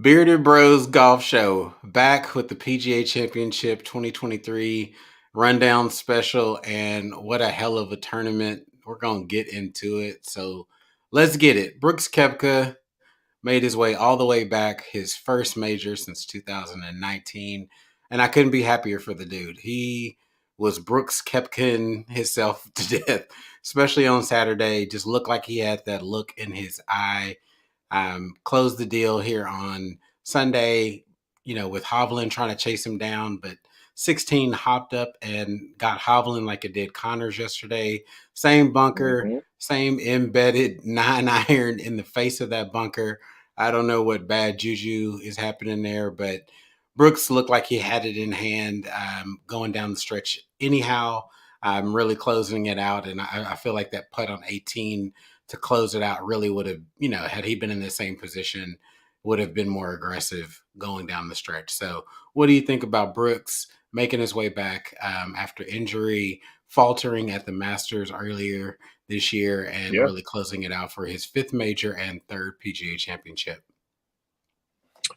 Bearded Bros Golf Show back with the PGA Championship 2023 rundown special. And what a hell of a tournament. We're going to get into it. So let's get it. Brooks Koepka made his way all the way back, his first major since 2019. And I couldn't be happier for the dude. He was Brooks Koepka himself to death, especially on Saturday. Just looked like he had that look in his eye. Closed the deal here on Sunday, with Hovland trying to chase him down, but 16 hopped up and got Hovland like it did Connors yesterday. Same bunker, hmm same embedded 9 iron in the face of that bunker. I don't know what bad juju is happening there, but Brooks looked like he had it in hand going down the stretch. Anyhow, I'm really closing it out, and I feel like that putt on 18 to close it out really would have, had he been in the same position, would have been more aggressive going down the stretch. So, what do you think about Brooks making his way back after injury, faltering at the Masters earlier this year, and Yeah. really closing it out for his fifth major and third PGA championship?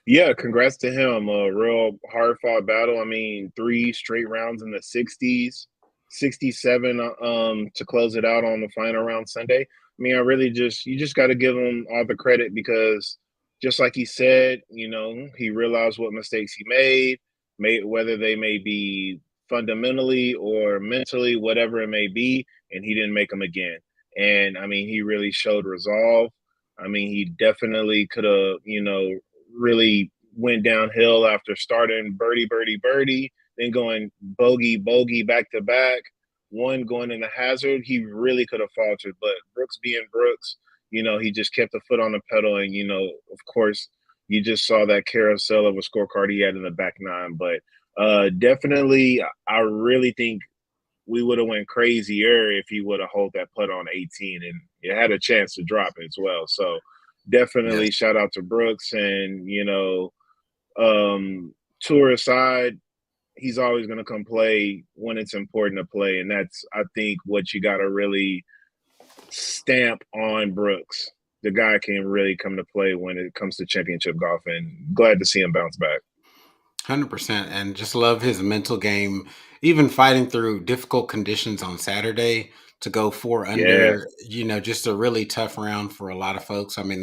Yeah. Congrats to him. A real hard fought battle. I mean, three straight rounds in the 60s, 67 to close it out on the final round Sunday. I mean, you just got to give him all the credit because just like he said, he realized what mistakes he made whether they may be fundamentally or mentally, whatever it may be, and he didn't make them again. And I mean, he really showed resolve. I mean, he definitely could have, really went downhill after starting birdie, birdie, birdie, then going bogey, bogey back to back, one going in the hazard. He really could have faltered, but Brooks being Brooks, he just kept the foot on the pedal. And, of course, you just saw that carousel of a scorecard he had in the back nine. But definitely, I really think we would have went crazier if he would have hold that putt on 18 and it had a chance to drop it as well. So Yes. definitely shout out to Brooks and tour aside, he's always going to come play when it's important to play, and that's I think what you got to really stamp on Brooks. The guy can really come to play when it comes to championship golf, and glad to see him bounce back. 100%. And just love his mental game, even fighting through difficult conditions on Saturday to go four Yeah, under, just a really tough round for a lot of folks. I mean,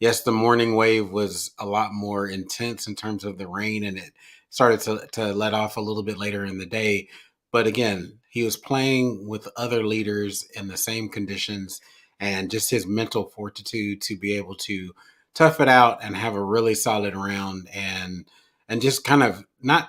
yes, the morning wave was a lot more intense in terms of the rain, and it started to let off a little bit later in the day. But again, he was playing with other leaders in the same conditions, and just his mental fortitude to be able to tough it out and have a really solid round and just kind of not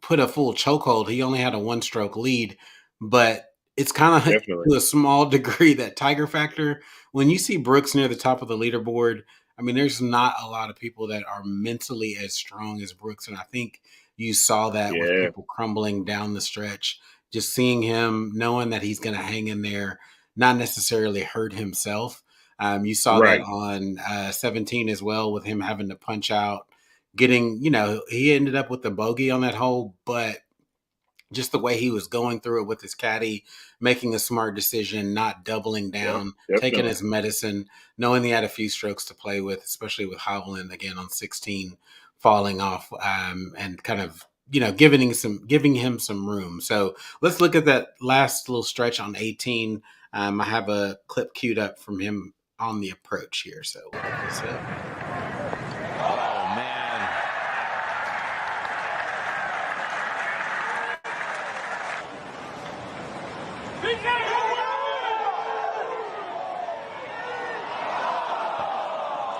put a full chokehold. He only had a one stroke lead, but it's kind of definitely. to a small degree that Tiger factor. When you see Brooks near the top of the leaderboard, I mean, there's not a lot of people that are mentally as strong as Brooks. And I think you saw that with Yeah, people crumbling down the stretch, just seeing him, knowing that he's going to hang in there, not necessarily hurt himself. You saw that right. on 17 as well with him having to punch out getting, he ended up with the bogey on that hole, but just the way he was going through it with his caddy, making a smart decision, not doubling Yeah, down, taking definitely. his medicine, knowing he had a few strokes to play with, especially with Hovland again on 16 falling off, and kind of giving him some room. So let's look at that last little stretch on 18. I have a clip queued up from him on the approach here, so we'll get this up. Oh, man.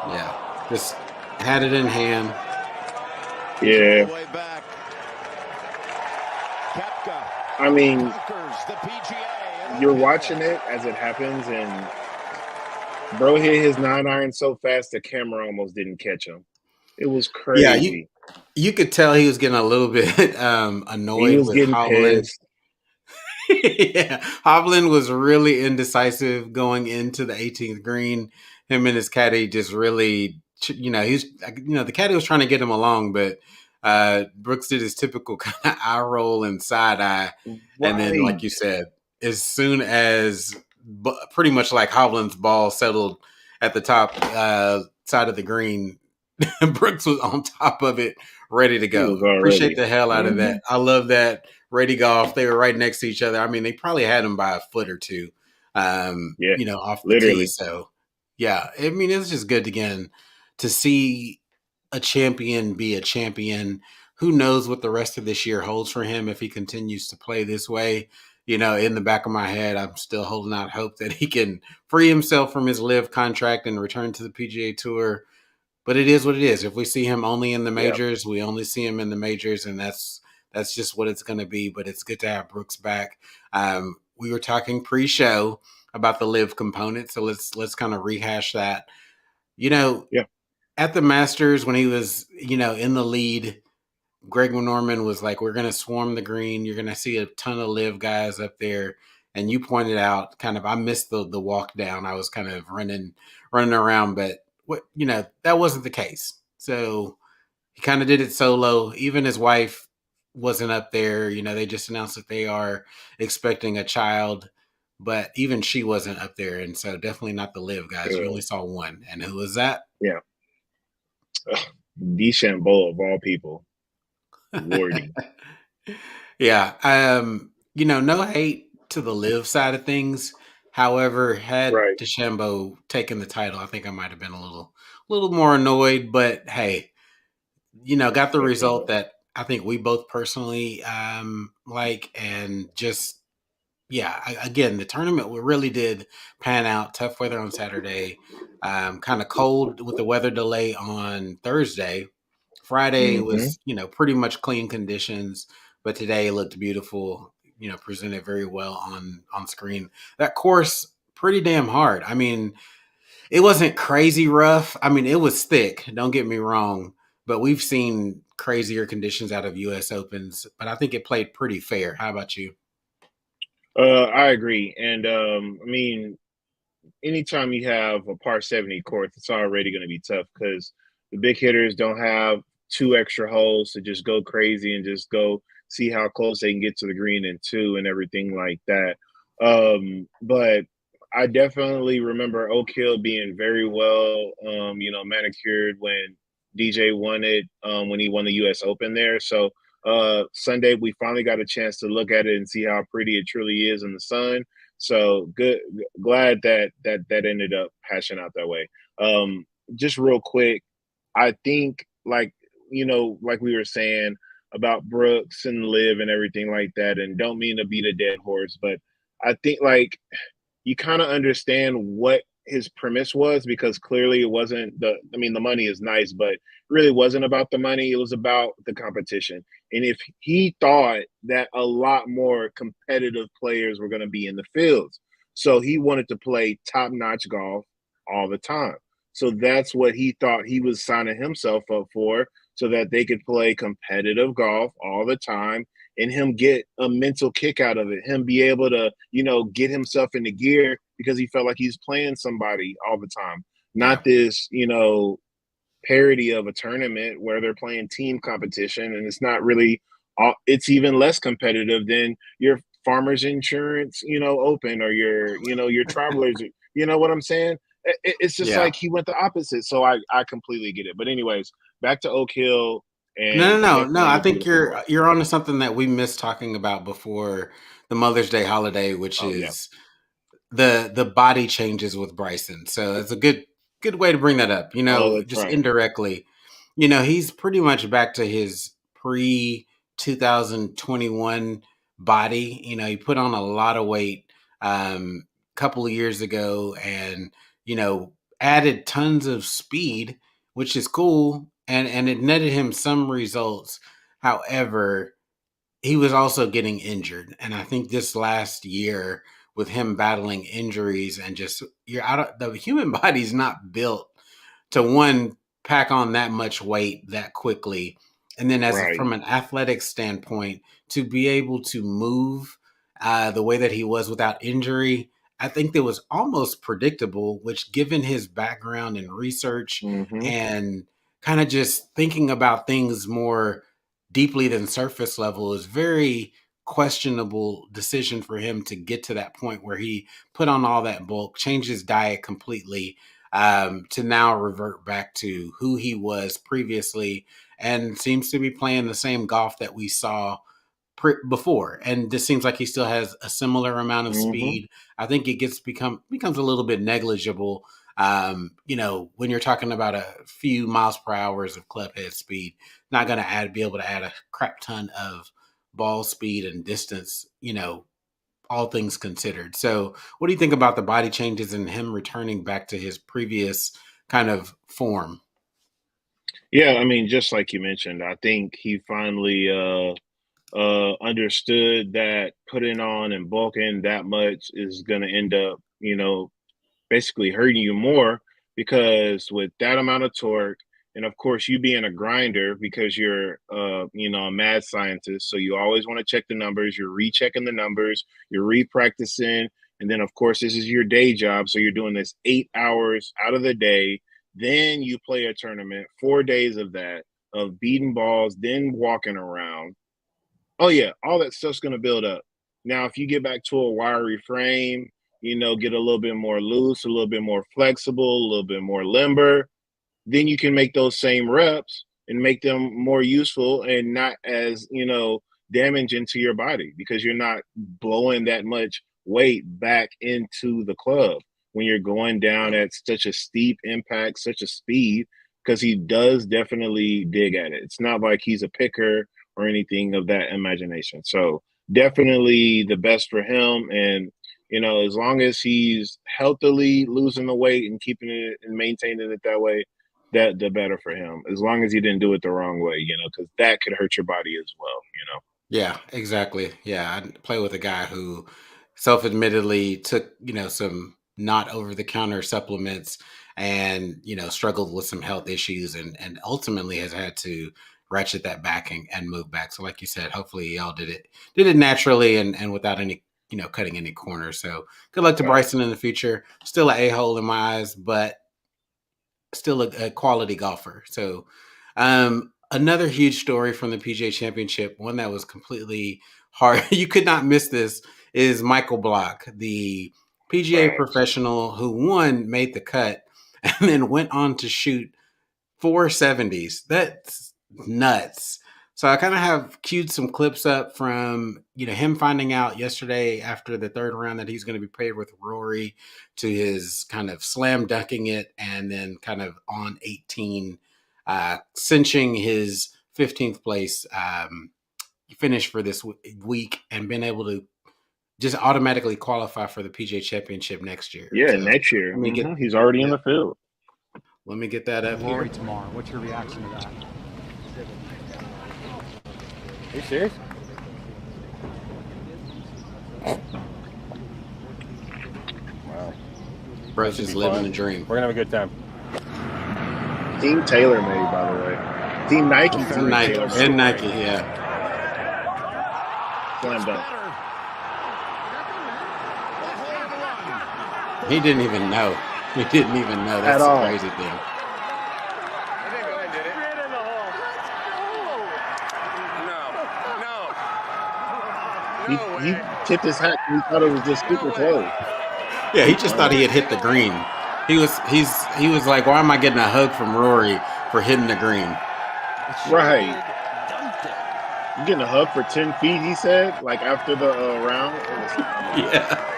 Yeah, just had it in hand. He's all Yeah, the way back. Koepka I mean, conquers the PGA in you're Orlando. watching it as it happens, and bro hit his 9 iron so fast the camera almost didn't catch him. It was Yeah, you crazy. you could tell he was getting a little bit He annoyed was with getting Hovland. pissed. Yeah, Hovland was really indecisive going into the 18th green. Him and his caddy just really, the caddy was trying to get him along, but Brooks did his typical kind of eye roll and side eye, and then, like Right. you said, as soon as pretty much like Hovland's ball settled at the top side of the green, Brooks was on top of it, ready to He was go. Appreciate already. the hell out of Hmm. that. I love that. Ready golf. They were right next to each other. I mean, they probably had him by a foot or two, Yeah, off the tee. literally. So, yeah, I mean, it's just good again to see a champion be a champion. Who knows what the rest of this year holds for him if he continues to play this way? In the back of my head, I'm still holding out hope that he can free himself from his live contract and return to the PGA Tour. But it is what it is. If we see him only in the Yeah, majors, we only see him in the majors, and that's just what it's going to be. But it's good to have Brooks back. We were talking pre-show about the live component, so let's kind of rehash that. You know, yeah, at the Masters when he was in the lead, Greg Norman was like, "We're going to swarm the green. You're going to see a ton of live guys up there." And you pointed out, kind of, I missed the walk down. I was kind of running around, but that wasn't the case. So he kind of did it solo. Even his wife wasn't up there. They just announced that they are expecting a child, but even she wasn't up there. And so definitely not the live guys. You only good. saw one, and who was that? Yeah. DeChambeau of all people, Lordy. Yeah. No hate to the live side of things. However, had Right. DeChambeau taken the title, I think I might have been a little more annoyed. But hey, got the result Definitely. that I think we both personally like, and just yeah. Again, the tournament really did pan out. Tough weather on Saturday, kind of cold with the weather delay on Thursday. Friday Hmm. was, pretty much clean conditions, but today looked beautiful. Presented very well on screen. That course pretty damn hard. I mean, it wasn't crazy rough. I mean, it was thick. Don't get me wrong, but we've seen crazier conditions out of U.S. Opens. But I think it played pretty fair. How about you? I agree. And I mean, anytime you have a par 70 course, it's already going to be tough because the big hitters don't have two extra holes to just go crazy and just go see how close they can get to the green in two and everything like that. But I definitely remember Oak Hill being very well, manicured when DJ won it, when he won the U.S. Open there. So Sunday we finally got a chance to look at it and see how pretty it truly is in the sun. So good, glad that ended up hashing out that way. Just real quick, I think like we were saying about Brooks and Liv and everything like that, and don't mean to beat a dead horse, but I think like you kind of understand what his premise was because clearly it wasn't the money is nice, but really wasn't about the money. It was about the competition. And if he thought that a lot more competitive players were going to be in the fields, so he wanted to play top-notch golf all the time. So that's what he thought he was signing himself up for so that they could play competitive golf all the time and him get a mental kick out of it, him be able to, get himself into gear because he felt like he's playing somebody all the time. Not Yeah. this, parody of a tournament where they're playing team competition and it's not really it's even less competitive than your farmers insurance, open or your travelers, you know what I'm saying? It's just Yeah. like he went the opposite. So I completely get it. But anyways, back to Oak Hill No, and no, no, no. definitely I a think beautiful you're course. you're on to something that we missed talking about before the Mother's Day holiday, which Oh yeah. is the body changes with Bryson. So it's a good way to bring that up. Oh, that's Just right. indirectly, he's pretty much back to his pre 2021 body. He put on a lot of weight a couple of years ago, and you know added tons of speed, which is cool, and it netted him some results. However, he was also getting injured, and I think this last year with him battling injuries and just you're out of the human body's not built to one pack on that much weight that quickly, and then as Right. from an athletic standpoint to be able to move the way that he was without injury, I think that was almost predictable, which given his background in research Hmm. and kind of just thinking about things more deeply than surface level, is very questionable decision for him to get to that point where he put on all that bulk, changed his diet completely. to now revert back to who he was previously, and seems to be playing the same golf that we saw before. And this seems like he still has a similar amount of Mm-hmm. speed. I think it becomes a little bit negligible. When you're talking about a few miles per hour of club head speed, not going to be able to add a crap ton of ball speed and distance. All things considered. So, what do you think about the body changes and him returning back to his previous kind of form? Yeah, I mean, just like you mentioned, I think he finally understood that putting on and bulking that much is going to end up, basically hurting you more because with that amount of torque, and of course you being a grinder because you're a mad scientist, so you always want to check the numbers, you're rechecking the numbers, you're repracticing, and then of course this is your day job, so you're doing this 8 hours out of the day. Then you play a tournament, 4 days of that, of beating balls, then walking around. Oh yeah, all that stuff's gonna build up. Now, if you get back to a wiry frame, get a little bit more loose, a little bit more flexible, a little bit more limber, then you can make those same reps and make them more useful and not as, damaging to your body because you're not blowing that much weight back into the club when you're going down at such a steep impact, such a speed, because he does definitely dig at it. It's not like he's a picker or anything of that imagination. So definitely the best for him. And as long as he's healthily losing the weight and keeping it and maintaining it that way, that the better for him. As long as he didn't do it the wrong way, because that could hurt your body as well. Yeah, exactly. Yeah, I play with a guy who self-admittedly took, some not over-the-counter supplements and, struggled with some health issues and ultimately has had to ratchet that back and move back. So like you said, hopefully y'all did it naturally and without any, cutting any corners. So good luck to Right. Bryson in the future. Still an a-hole in my eyes, but still a quality golfer. So, another huge story from the PGA Championship, one that was completely hard. You could not miss this. Is Michael Block, the PGA Facts. professional who made the cut, and then went on to shoot 470s. That's nuts. So I kind of have queued some clips up from him finding out yesterday after the third round that he's going to be paired with Rory, to his kind of slam dunking it and then kind of on 18, cinching his 15th place finish for this week and been able to just automatically qualify for the PGA Championship next year. Yeah, So next year. let me get He's already in yeah, the field. let me get that up Rory here. tomorrow. What's your reaction to that? Are you serious? Wow. Bro's just living the dream. We're gonna have a good time. Team Taylor made, by the way. Team Nike. And Nike, and Nike, yeah. Slam dunk. He didn't even know. He didn't even know. That's At the all. crazy thing. He tipped his hat and he thought it was just super close. Yeah, he just thought he had hit the green. He was like, why am I getting a hug from Rory for hitting the green? Right. You getting a hug for 10 feet, he said, like after the round. Yeah.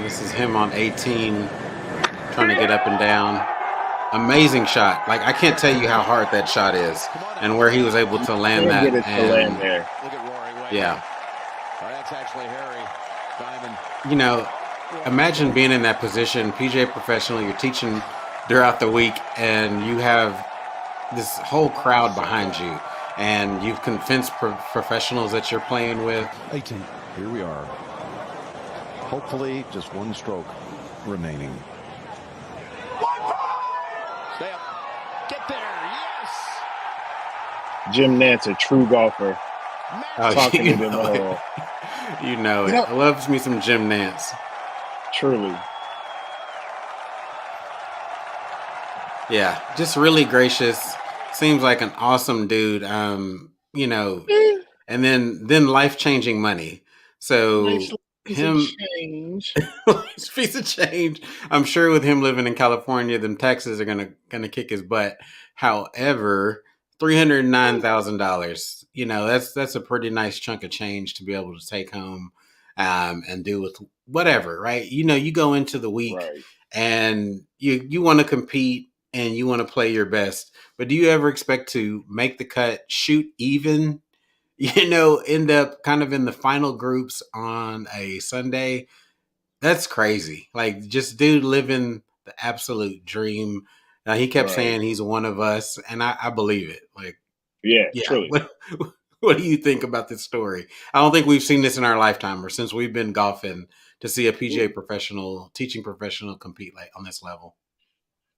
This is him on 18, trying to get up and down. Amazing shot. Like, I can't tell you how hard that shot is and where he was able to land that. Get it to land there. Look at Rory. Yeah. Oh, that's actually Harry Diamond. Imagine being in that position, PGA professional, you're teaching throughout the week, and you have this whole crowd behind you, and you've convinced professionals that you're playing with. 18. Here we are. Hopefully, just one stroke remaining. Stay up. Get there. Yes. Jim Nantz, a true golfer. Talking you to them know all. it. You know it. I loves me some Jim Nantz. Truly. Yeah, just really gracious. Seems like an awesome dude. And then life-changing money. So Piece of him change. his piece of change. I'm sure with him living in California, them taxes are gonna kick his butt. However, $309,000. That's a pretty nice chunk of change to be able to take home, and do with whatever, right? You go into the week Right. and you want to compete and you want to play your best, but do you ever expect to make the cut, shoot even? End up kind of in the final groups on a Sunday. That's crazy. Like, just dude living the absolute dream. Now, he kept Right. saying he's one of us, and I believe it. Like, Yeah, yeah. truly. What do you think about this story? I don't think we've seen this in our lifetime or since we've been golfing to see a PGA professional, teaching professional compete like on this level.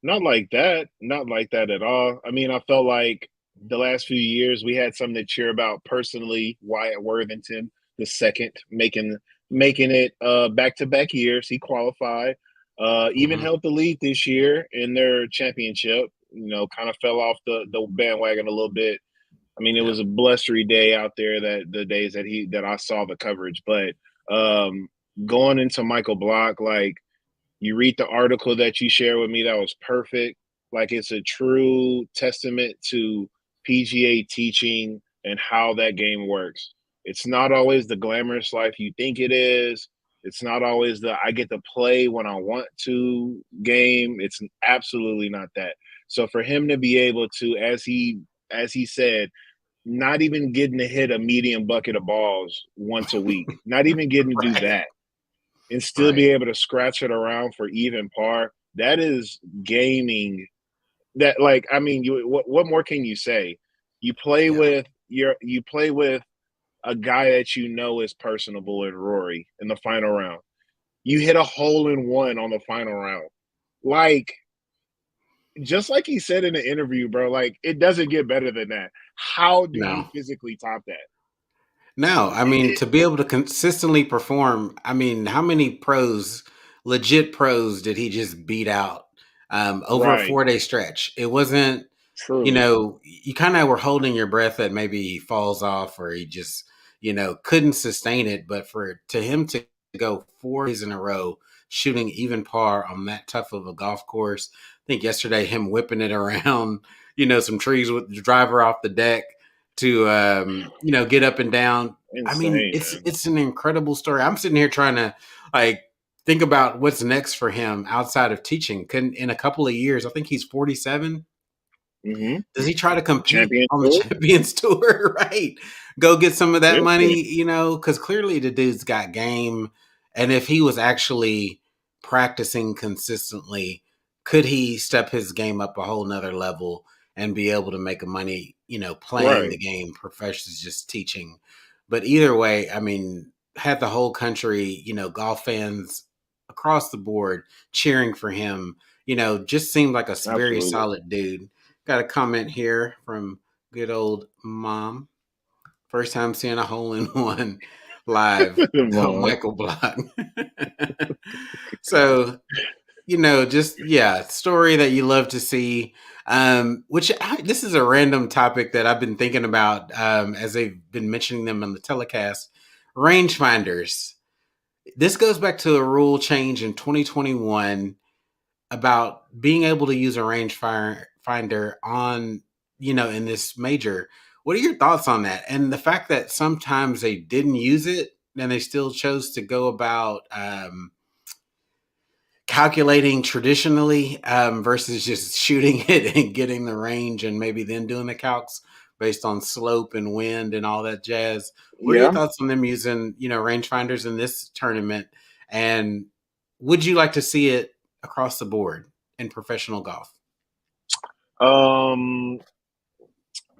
Not like that. Not like that at all. I mean, I felt like the last few years we had something to cheer about personally. Wyatt Worthington, the second, making it back to back years. He qualified. Even Hmm. helped the lead this year in their championship. Kind of fell off the bandwagon a little bit. I mean, it Yeah. was a blustery day out there that the days that I saw the coverage. But going into Michael Block, like you read the article that you shared with me, that was perfect. Like it's a true testament to PGA teaching and how that game works. It's not always the glamorous life you think it is. It's not always the I get to play when I want to game. It's absolutely not that. So for him to be able to, as he said, not even getting to hit a medium bucket of balls once a week, not even getting to do Right. that, and still Right. be able to scratch it around for even par. That is gaming. That, like, I mean, what more can you say? Yeah. You play with a guy that is personable in Rory in the final round. You hit a hole in one on the final round. Like, just like he said in the interview, bro, like it doesn't get better than that. How do you No. physically top that? No, I mean, It, to be able to consistently perform, I mean, how many pros, legit pros, did he just beat out over a right. 4 day stretch? It wasn't, Truly. you kind of were holding your breath that maybe he falls off or he just, couldn't sustain it. But to him to go 4 days in a row shooting even par on that tough of a golf course, I think yesterday him whipping it around, some trees with the driver off the deck to get up and down. I mean, Insane, it's man. it's an incredible story. I'm sitting here trying to like think about what's next for him outside of teaching. Can in a couple of years, I think he's 47. Mm-hmm. Does he try to compete Champion on the tour? Champions Tour? Right. Go get some of that Seriously. money, because clearly the dude's got game. And if he was actually practicing consistently, could he step his game up a whole nother level and be able to make money, playing the Right. game versus just teaching? But either way, I mean, had the whole country, golf fans across the board cheering for him, just seemed like a very Absolutely. solid dude. Got a comment here from good old mom. First time seeing a hole in one live. Mom. Michael Block. So, just yeah, story that you love to see. This is a random topic that I've been thinking about as they've been mentioning them on the telecast. Rangefinders. This goes back to a rule change in 2021 about being able to use a finder on, in this major. What are your thoughts on that? And the fact that sometimes they didn't use it and they still chose to go about calculating traditionally versus just shooting it and getting the range and maybe then doing the calcs based on slope and wind and all that jazz. What are your Yeah. thoughts on them using, rangefinders in this tournament? And would you like to see it across the board in professional golf? Um,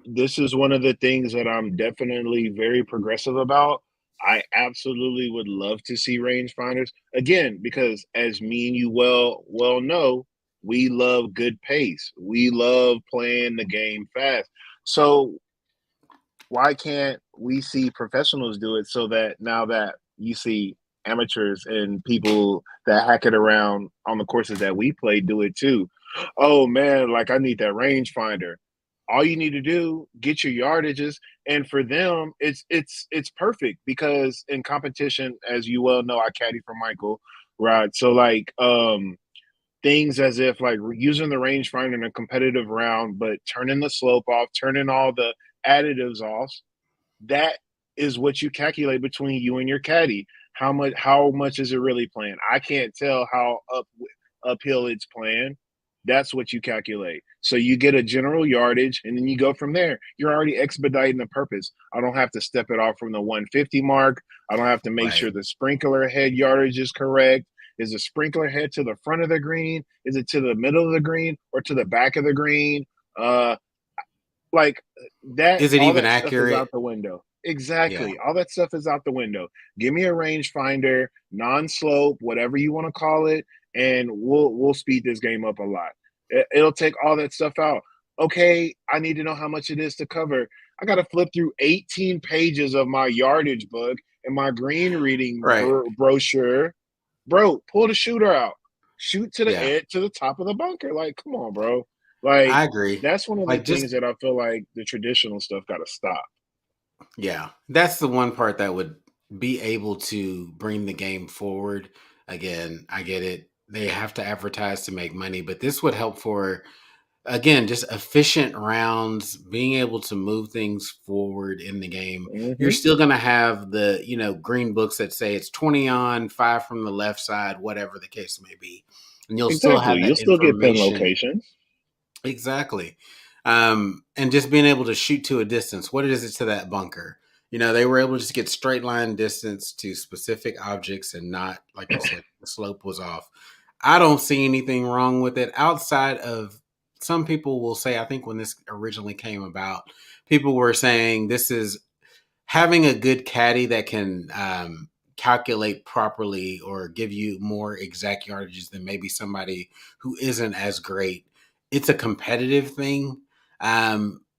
this is one of the things that I'm definitely very progressive about. I absolutely would love to see rangefinders again because, as me and you well know, we love good pace. We love playing the game fast. So why can't we see professionals do it so that now that you see amateurs and people that hack it around on the courses that we play do it too? Oh man, like I need that rangefinder. All you need to do, get your yardages, and for them, it's perfect because in competition, as you well know, I caddy for Michael, right? So like things as if like using the rangefinder in a competitive round, but turning the slope off, turning all the additives off. That is what you calculate between you and your caddy. How much is it really playing? I can't tell how uphill it's playing. That's what you calculate. So you get a general yardage and then you go from there. You're already expediting the purpose. I don't have to step it off from the 150 mark. I don't have to make Right. sure the sprinkler head yardage is correct. Is the sprinkler head to the front of the green? Is it to the middle of the green or to the back of the green? Like that, Is it all even that stuff is accurate? out the window. Yeah. Exactly. All that stuff is out the window. Give me a rangefinder, non-slope, whatever you want to call it, and we'll speed this game up a lot. It'll take all that stuff out. Okay, I need to know how much it is to cover. I got to flip through 18 pages of my yardage book and my green reading Right. brochure. Bro, pull the shooter out. Shoot to the Yeah. edge, to the top of the bunker. Like, come on, bro. Like, I agree. that's one of the Like things just that I feel like the traditional stuff got to stop. Yeah, that's the one part that would be able to bring the game forward. Again, I get it. They have to advertise to make money, but this would help for, again, just efficient rounds, being able to move things forward in the game. You're Hmm. still going to have the, green books that say it's 20 on, 5 from the left side, whatever the case may be. And you'll still Exactly. have You'll that still get pin information. locations. Exactly. And just being able to shoot to a distance. What is it to that bunker? They were able to just get straight line distance to specific objects and not, like you said, the slope was off. I don't see anything wrong with it outside of some people will say, I think when this originally came about, people were saying this is having a good caddy that can calculate properly or give you more exact yardages than maybe somebody who isn't as great. It's a competitive thing.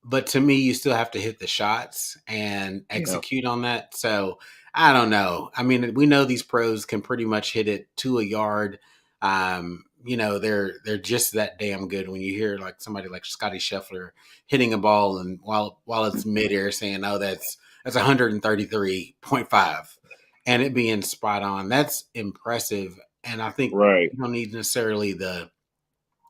But to me, you still have to hit the shots and Yeah. execute on that. So I don't know. I mean, we know these pros can pretty much hit it to a yard. They're just that damn good. When you hear like somebody like Scotty Scheffler hitting a ball and while it's midair saying, "Oh, that's 133.5," and it being spot on. That's impressive. And I think Right. you don't need necessarily the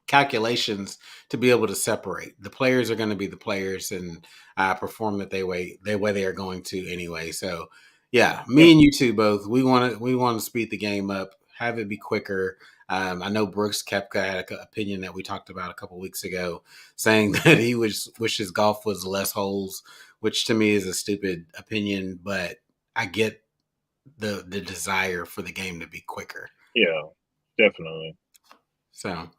calculations to be able to separate. The players are going to be the players and perform the way they are going to anyway. So, yeah, Yeah. me and you two both. We want to speed the game up, have it be quicker. I know Brooks Koepka had an opinion that we talked about a couple weeks ago, saying that he wishes golf was less holes, which to me is a stupid opinion, but I get the desire for the game to be quicker. Yeah. Definitely. So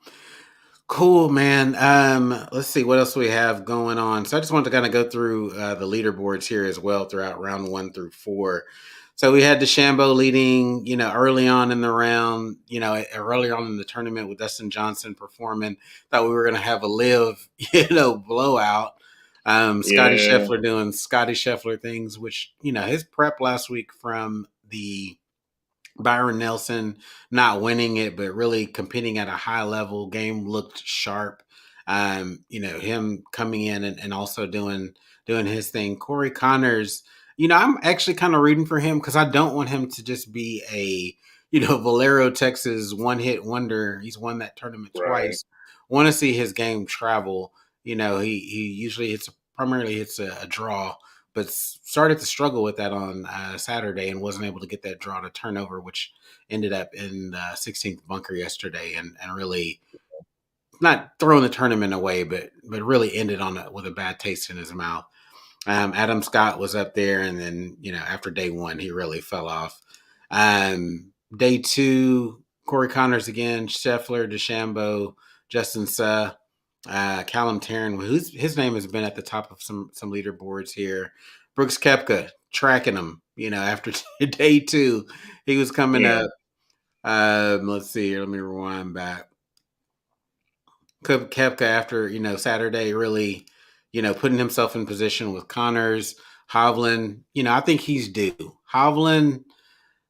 cool, man. Let's see what else we have going on. So I just wanted to kind of go through the leaderboards here as well throughout round 1 through 4. So we had DeChambeau leading, early on in the round, early on in the tournament with Dustin Johnson performing. Thought we were going to have a live, blowout. Scotty Yeah. Scheffler doing Scotty Scheffler things, which, his prep last week from the Byron Nelson not winning it, but really competing at a high level. Game looked sharp. Him coming in and also doing his thing. Corey Connors, I'm actually kind of rooting for him because I don't want him to just be a, Valero, Texas one hit wonder. He's won that tournament Right. twice. Want to see his game travel. He usually primarily hits a draw, but started to struggle with that on Saturday and wasn't able to get that draw to turnover, which ended up in the 16th bunker yesterday and really not throwing the tournament away, but really ended with a bad taste in his mouth. Adam Scott was up there, and then after day one, he really fell off. Day two, Corey Connors again, Scheffler, DeChambeau, Justin Suh, Callum Tarrant, whose his name has been at the top of some leaderboards here. Brooks Koepka tracking him. After day two, he was coming Yeah. up. Let's see here. Let me rewind back. Koepka after Saturday really putting himself in position with Connors, Hovland. I think he's due. Hovland,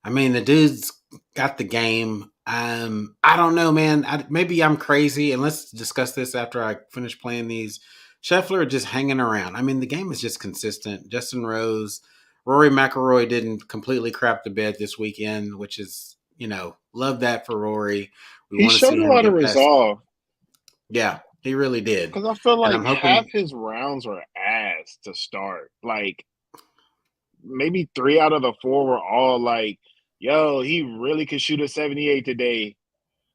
I mean, the dude's got the game. I don't know, man. Maybe I'm crazy, and let's discuss this after I finish playing these. Scheffler just hanging around. I mean, the game is just consistent. Justin Rose, Rory McIlroy didn't completely crap the bed this weekend, which is, love that for Rory. We He want to see showed a him lot of get past. resolve Yeah, he really did. because I feel And like I'm half hoping, his rounds were ass to start. Like maybe 3 out of the 4 were all like, "Yo, he really could shoot a 78 today,"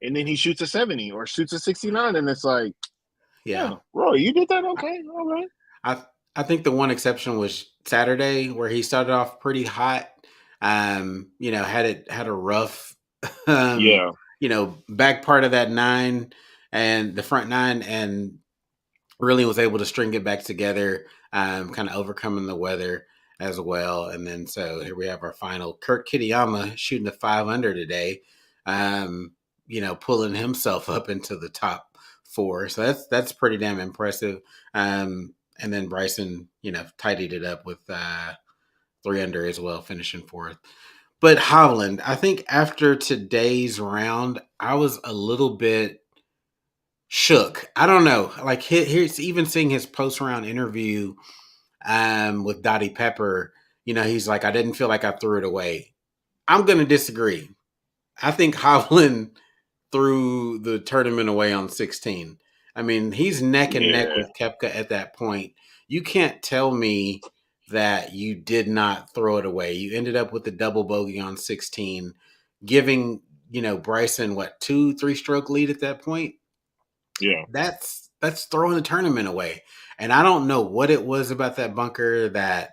and then he shoots a 70 or shoots a 69, and it's like, yeah. "Yeah, Roy, you did that okay, all right." I I think the one exception was Saturday where he started off pretty hot. Had a rough um, Yeah, back part of that nine and the front nine and really was able to string it back together, kind of overcoming the weather as well. And then so here we have our final. Kurt Kitayama shooting a 5 under today, pulling himself up into the top four. So that's pretty damn impressive. And then Bryson, tidied it up with 3 under as well, finishing fourth. But Hovland, I think after today's round, I was a little bit shook. I don't know. Like here's even seeing his post round interview with Dottie Pepper. He's like, I didn't feel like I threw it away. I'm going to disagree. I think Hovland threw the tournament away on 16. I mean, he's neck and neck yeah, with Koepka at that point. You can't tell me that you did not throw it away. You ended up with the double bogey on 16, giving, Bryson what, 2-3 stroke lead at that point. yeah, That's throwing the tournament away. And I don't know what it was about that bunker that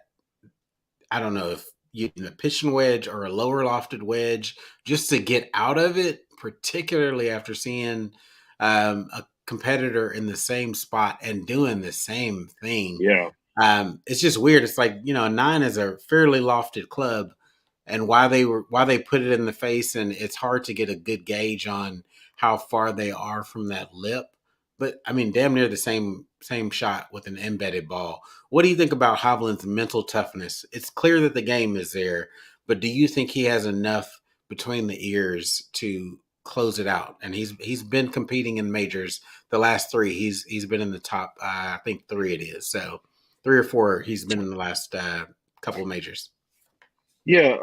I don't know if you a pitching wedge or a lower lofted wedge just to get out of it, particularly after seeing a competitor in the same spot and doing the same thing. yeah, It's just weird. It's like, a nine is a fairly lofted club, and why they put it in the face, and it's hard to get a good gauge on how far they are from that lip. But I mean, damn near the same shot with an embedded ball. What do you think about Hovland's mental toughness? It's clear that the game is there, but do you think he has enough between the ears to close it out? And he's been competing in majors the last three. He's been in the top, I think three it is. So 3 or 4 he's been in the last couple of majors. yeah.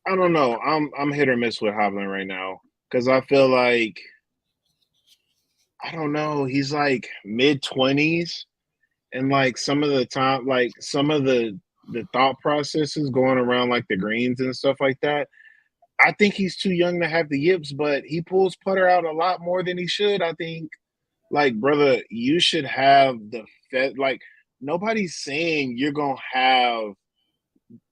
I don't know. I'm hit or miss with Hovland right now because I feel like I don't know. He's like mid-20s, and like some of the time, like some of the thought processes going around like the greens and stuff like that. I think he's too young to have the yips, but he pulls putter out a lot more than he should. I think, like, brother, you should have the Fed. Like, nobody's saying you're gonna have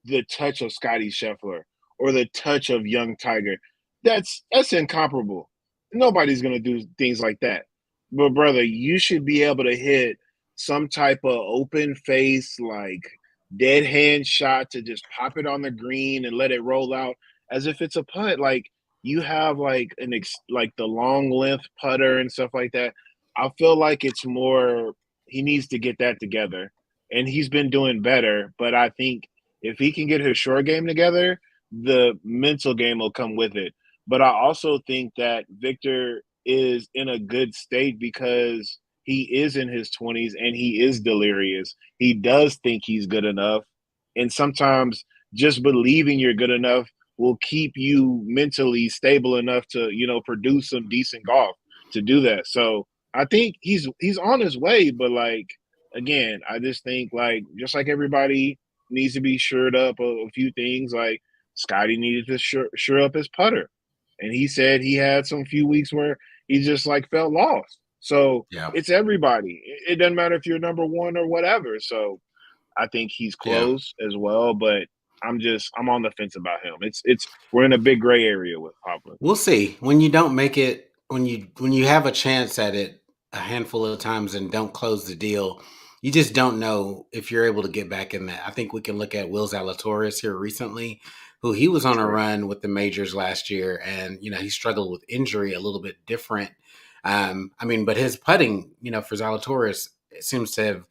the touch of Scotty Scheffler or the touch of young Tiger. That's incomparable. Nobody's gonna do things like that. But brother, you should be able to hit some type of open face, like dead hand shot to just pop it on the green and let it roll out as if it's a putt. Like you have like like the long length putter and stuff like that. I feel like it's more he needs to get that together. And he's been doing better, but I think if he can get his short game together, the mental game will come with it. But I also think that Victor is in a good state because he is in his 20s and he is delirious. He does think he's good enough. And sometimes just believing you're good enough will keep you mentally stable enough to, produce some decent golf to do that. So I think he's on his way, but like again, I just think like just like everybody needs to be shored up a few things. Like Scotty needed to sure up his putter, and he said he had some few weeks where he just like felt lost. So Yeah. it's everybody. It doesn't matter if you're number one or whatever. So I think he's Yeah. close as well, but I'm on the fence about him. It's we're in a big gray area with Hovland. We'll see. When you don't make it, when you have a chance at it a handful of times and don't close the deal, you just don't know if you're able to get back in that. I think we can look at Will Zalatoris here recently, who he was on a True. run with the majors last year, and he struggled with injury a little bit different. But his putting, for Zalatoris, it seems to have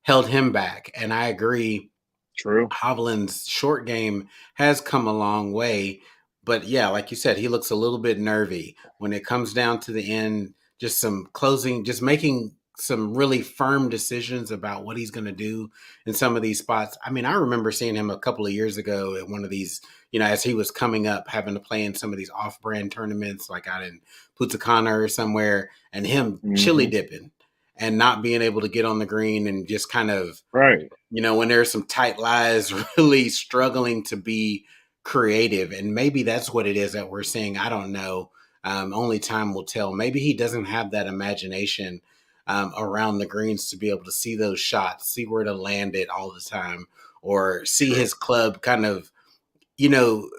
held him back, and I agree. True. Hovland's short game has come a long way, but yeah, like you said, he looks a little bit nervy when it comes down to the end. Just some closing, just making some really firm decisions about what he's going to do in some of these spots. I mean, I remember seeing him a couple of years ago at one of these, as he was coming up, having to play in some of these off-brand tournaments, like out in Punta Cana or somewhere, and him chili dipping and not being able to get on the green and just kind of, Right. when there's some tight lies, really struggling to be creative. And maybe that's what it is that we're seeing. I don't know. Only time will tell. Maybe he doesn't have that imagination around the greens to be able to see those shots, see where to land it all the time, or see his club kind of,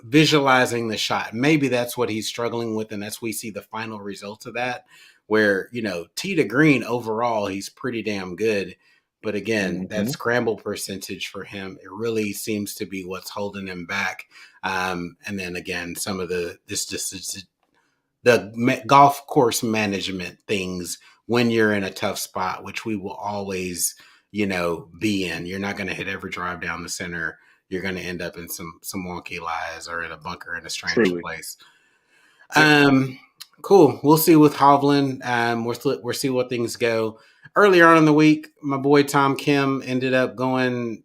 visualizing the shot. Maybe that's what he's struggling with, and that's we see the final result of that, where, tee to green overall, he's pretty damn good. But again, that scramble percentage for him, it really seems to be what's holding him back. And then again, some of the golf course management things when you're in a tough spot, which we will always, be in. You're not going to hit every drive down the center. You're going to end up in some wonky lies or in a bunker in a strange place. Cool. We'll see with Hovland. We'll see what things go. Earlier on in the week, my boy Tom Kim ended up going,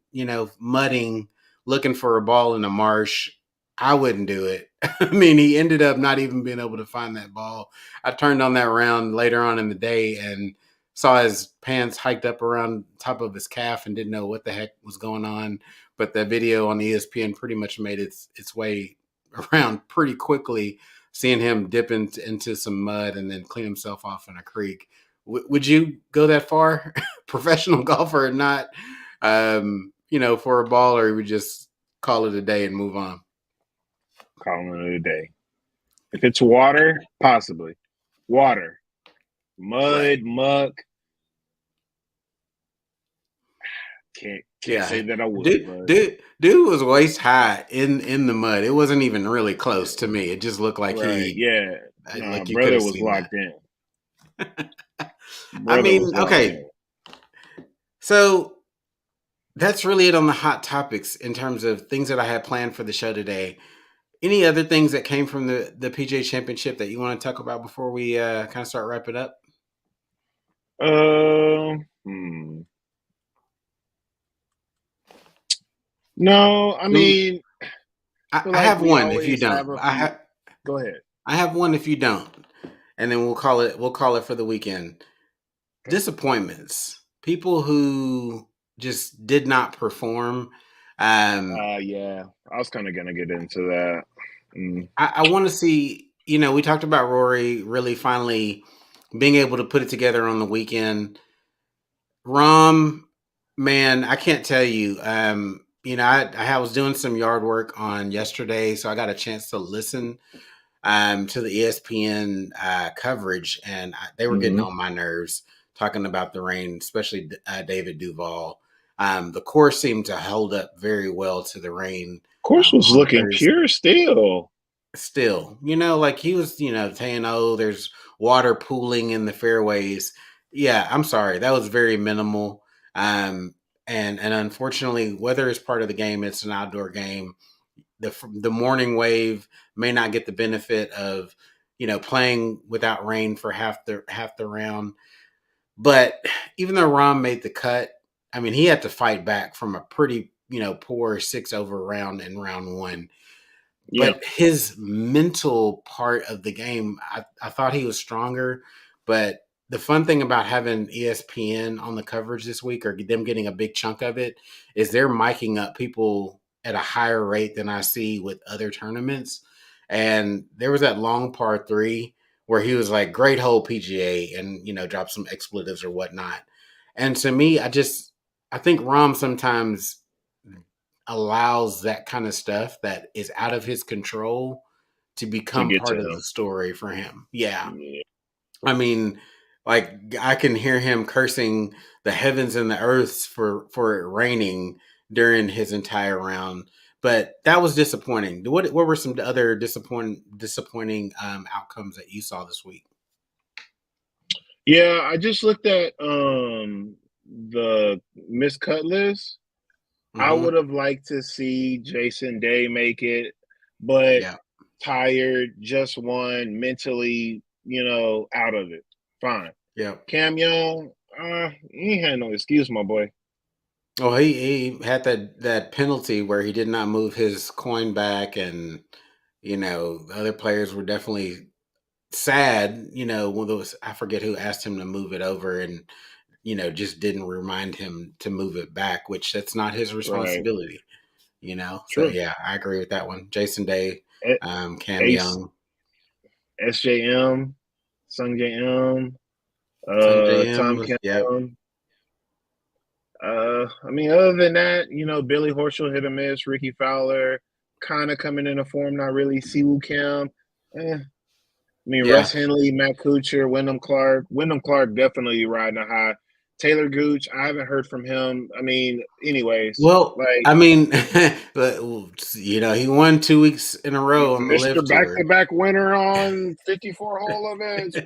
mudding, looking for a ball in a marsh. I wouldn't do it. I mean, he ended up not even being able to find that ball. I turned on that round later on in the day and saw his pants hiked up around top of his calf and didn't know what the heck was going on. But the video on ESPN pretty much made its way around pretty quickly, seeing him dip into some mud and then clean himself off in a creek. Would you go that far, professional golfer or not, for a ball, or would you just call it a day and move on? Calling it a day. If it's water, possibly. Water. Mud, muck. Can't say that I would. Dude was waist high in the mud. It wasn't even really close to me. It just looked like like you brother was locked in. I mean, okay. So that's really it on the hot topics in terms of things that I had planned for the show today. Any other things that came from the PGA Championship that you want to talk about before we kind of start wrapping up? No, I mean, I have one if you don't. Go ahead. I have one if you don't, and then we'll call it for the weekend. Okay. Disappointments. People who just did not perform. Yeah, I was kind of gonna get into that. I want to see. We talked about Rory really finally being able to put it together on the weekend. Rahm, man, I can't tell you. I was doing some yard work on yesterday, so I got a chance to listen to the ESPN coverage, and they were getting on my nerves talking about the rain, especially David Duval. The course seemed to hold up very well to the rain. Course was looking pure still. Like he was, saying, oh, there's water pooling in the fairways. Yeah, I'm sorry. That was very minimal. And unfortunately, weather is part of the game. It's an outdoor game. The morning wave may not get the benefit of, playing without rain for half the round. But even though Rahm made the cut, I mean, he had to fight back from a pretty, poor 6-over round in round one. But his mental part of the game, I thought he was stronger. But the fun thing about having ESPN on the coverage this week, or them getting a big chunk of it, is they're miking up people at a higher rate than I see with other tournaments. And there was that long par 3 where he was like, great hole PGA, and, drop some expletives or whatnot. And to me, I think Rahm sometimes allows that kind of stuff that is out of his control to become part of the story for him. Yeah. I mean, like, I can hear him cursing the heavens and the earths for it raining during his entire round. But that was disappointing. What were some other disappointing outcomes that you saw this week? Yeah, I just looked at the miscut list. I would have liked to see Jason Day make it, but tired, just won, mentally, out of it. Fine. Yeah. Cam Young, He ain't had no excuse, my boy. Well, he had that penalty where he did not move his coin back, and the other players were definitely sad. When those, I forget who asked him to move it over, and just didn't remind him to move it back, which that's not his Right. responsibility. So True. yeah, I agree with that one. Jason Day, Cam Ace, Young, SJM, Sung JM, Sung JM Tom was, yep, Kim. I mean, other than that, Billy Horschel hit a miss. Ricky Fowler kind of coming into form, not really. Siwoo Kim. I mean, yeah. Russ Henley, Matt Kuchar, Wyndham Clark. Wyndham Clark definitely riding a high. Taylor Gooch, I haven't heard from him. I mean, anyways, Well, like I mean, but he won 2 weeks in a row on the Mr. Live Back to Tour. Back winner on 54 hole events.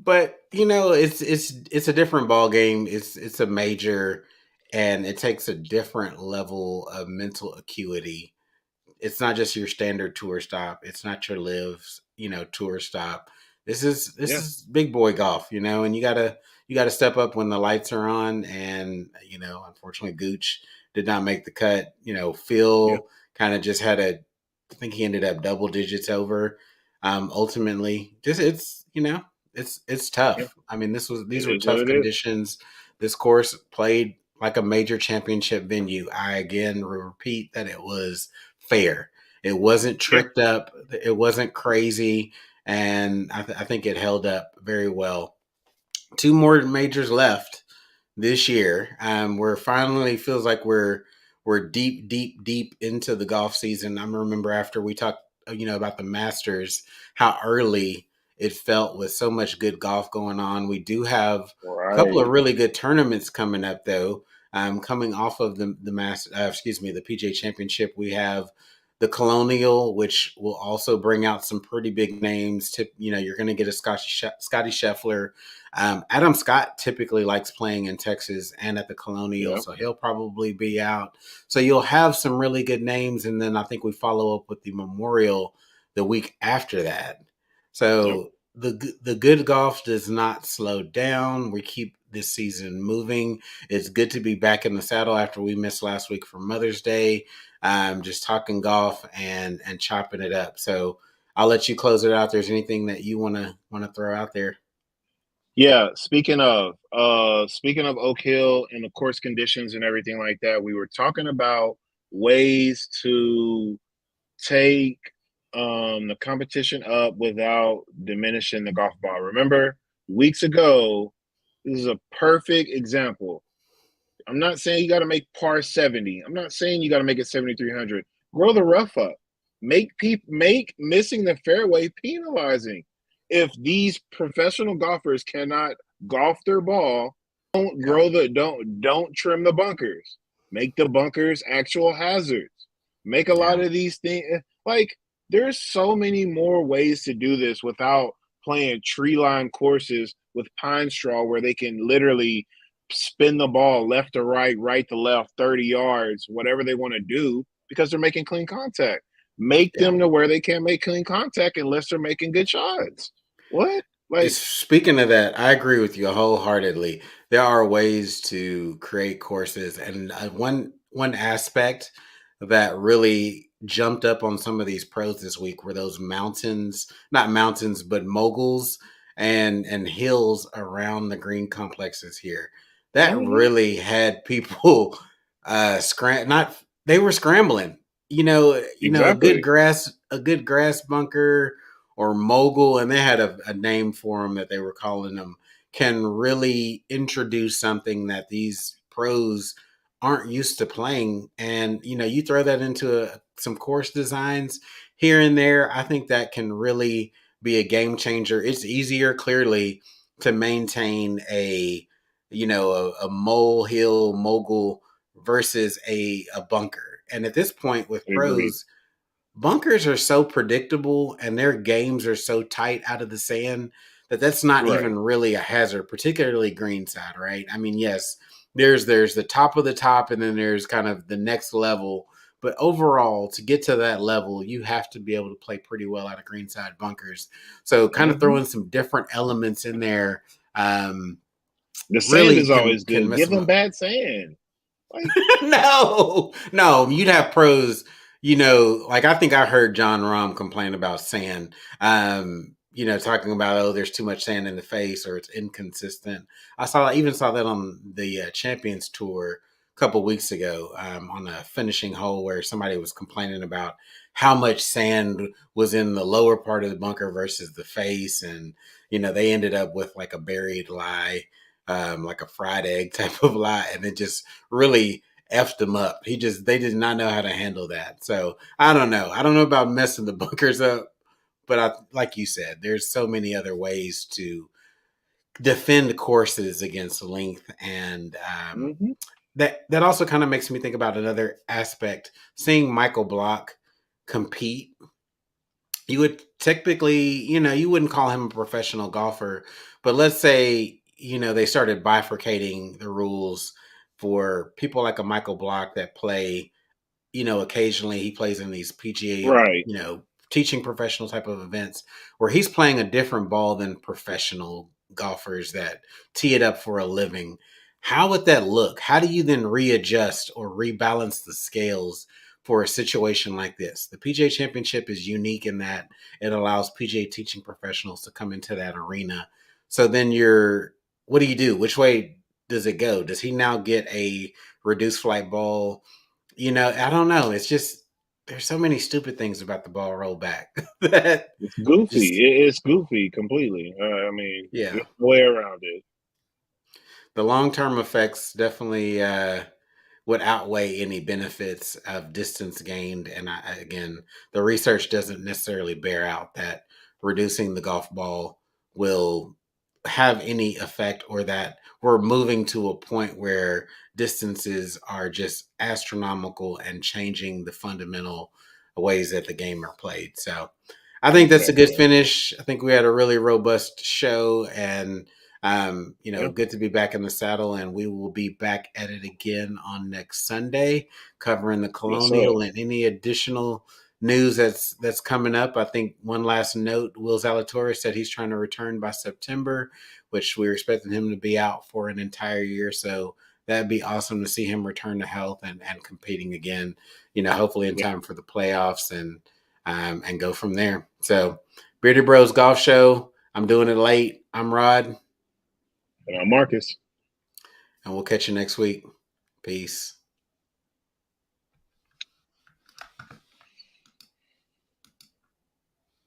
But it's a different ball game. It's a major, and it takes a different level of mental acuity. It's not just your standard tour stop. It's not your live, tour stop. This Yeah, is big boy golf, and you gotta step up when the lights are on. And unfortunately, Gooch did not make the cut. yeah, Phil kind of just had I think he ended up double digits over. Ultimately, just it's yeah. tough. I mean, It these were is what tough it is. conditions. This course played like a major championship venue. I again repeat that it was fair. It wasn't Yeah, tricked up. It wasn't crazy, and I think it held up very well. Two more majors left this year. We're finally feels like we're deep, deep, deep into the golf season. I remember after we talked, about the Masters, how early it felt with so much good golf going on. We do have a couple of right. really good tournaments coming up, though. Coming off of the PGA Championship, we have the Colonial, which will also bring out some pretty big names. You're going to get a Scotty Scheffler. Adam Scott typically likes playing in Texas and at the Colonial, Yeah, so he'll probably be out. So you'll have some really good names, and then I think we follow up with the Memorial the week after that. yep. So the good golf does not slow down. We keep this season moving. It's good to be back in the saddle after we missed last week for Mother's Day. Just talking golf and chopping it up. So I'll let you close it out. If there's anything that you wanna throw out there. Yeah, speaking of Oak Hill and the course conditions and everything like that, we were talking about ways to take the competition up without diminishing the golf ball. Remember, weeks ago, this is a perfect example. I'm not saying you got to make par 70. I'm not saying you got to make it 7,300. Grow the rough up. Make missing the fairway penalizing. If these professional golfers cannot golf their ball, Yeah, don't trim the bunkers. Make the bunkers actual hazards. Make a yeah, lot of these things like there's so many more ways to do this without playing tree line courses with pine straw where they can literally spin the ball left to right, right to left, 30 yards, whatever they want to do, because they're making clean contact. Make yeah. them to where they can't make clean contact unless they're making good shots. What? Like, Speaking of that, I agree with you wholeheartedly. There are ways to create courses, and one aspect that really jumped up on some of these pros this week were those mountains, not mountains, but moguls and hills around the green complexes here. That mhm, really had people not they were scrambling. exactly. A good grass bunker or mogul, and they had a name for them that they were calling them, can really introduce something that these pros aren't used to playing. And you throw that into some course designs here and there. I think that can really be a game changer. It's easier, clearly, to maintain a mole hill mogul versus a bunker. And at this point with Agreed. pros, bunkers are so predictable and their games are so tight out of the sand that that's not Right. even really a hazard, particularly greenside, right? I mean, yes, there's the top of the top and then there's kind of the next level. But overall, to get to that level, you have to be able to play pretty well out of greenside bunkers. So kind of Hmm. throwing some different elements in there, The sand really is always can good. mess Give them them up. bad sand. Like, No, you'd have pros, like I think I heard John Rahm complain about sand, talking about, oh, there's too much sand in the face or it's inconsistent. Even saw that on the Champions Tour a couple weeks ago, on a finishing hole where somebody was complaining about how much sand was in the lower part of the bunker versus the face. And, they ended up with like a buried lie, like a fried egg type of lie. And it just really effed him up. They did not know how to handle that. So I don't know. I don't know about messing the bunkers up, but like you said, there's so many other ways to defend courses against length. And mhm. that also kind of makes me think about another aspect. Seeing Michael Block compete, you would typically, you wouldn't call him a professional golfer, but let's say, they started bifurcating the rules for people like a Michael Block that play, occasionally he plays in these PGA, Right. teaching professional type of events where he's playing a different ball than professional golfers that tee it up for a living. How would that look? How do you then readjust or rebalance the scales for a situation like this? The PGA Championship is unique in that it allows PGA teaching professionals to come into that arena. So then what do you do? Which way does it go? Does he now get a reduced flight ball? I don't know. It's just there's so many stupid things about the ball rollback that It's goofy. just It's goofy completely. I mean, yeah. there's no way around it. The long term effects definitely would outweigh any benefits of distance gained. And again, the research doesn't necessarily bear out that reducing the golf ball will have any effect, or that we're moving to a point where distances are just astronomical and changing the fundamental ways that the game are played. So I think that's a good Exactly. finish. I think we had a really robust show, and Yeah. good to be back in the saddle, and we will be back at it again on next Sunday, covering the Yes, sir. Colonial and any additional news that's coming up. I think one last note: Will Zalatoris said he's trying to return by September, which we're expecting him to be out for an entire year. So that'd be awesome to see him return to health and competing again. Hopefully in Yeah. time for the playoffs, and go from there. So, Bearded Bros Golf Show. I'm doing it late. I'm Rod. And I'm Marcus. And we'll catch you next week. Peace.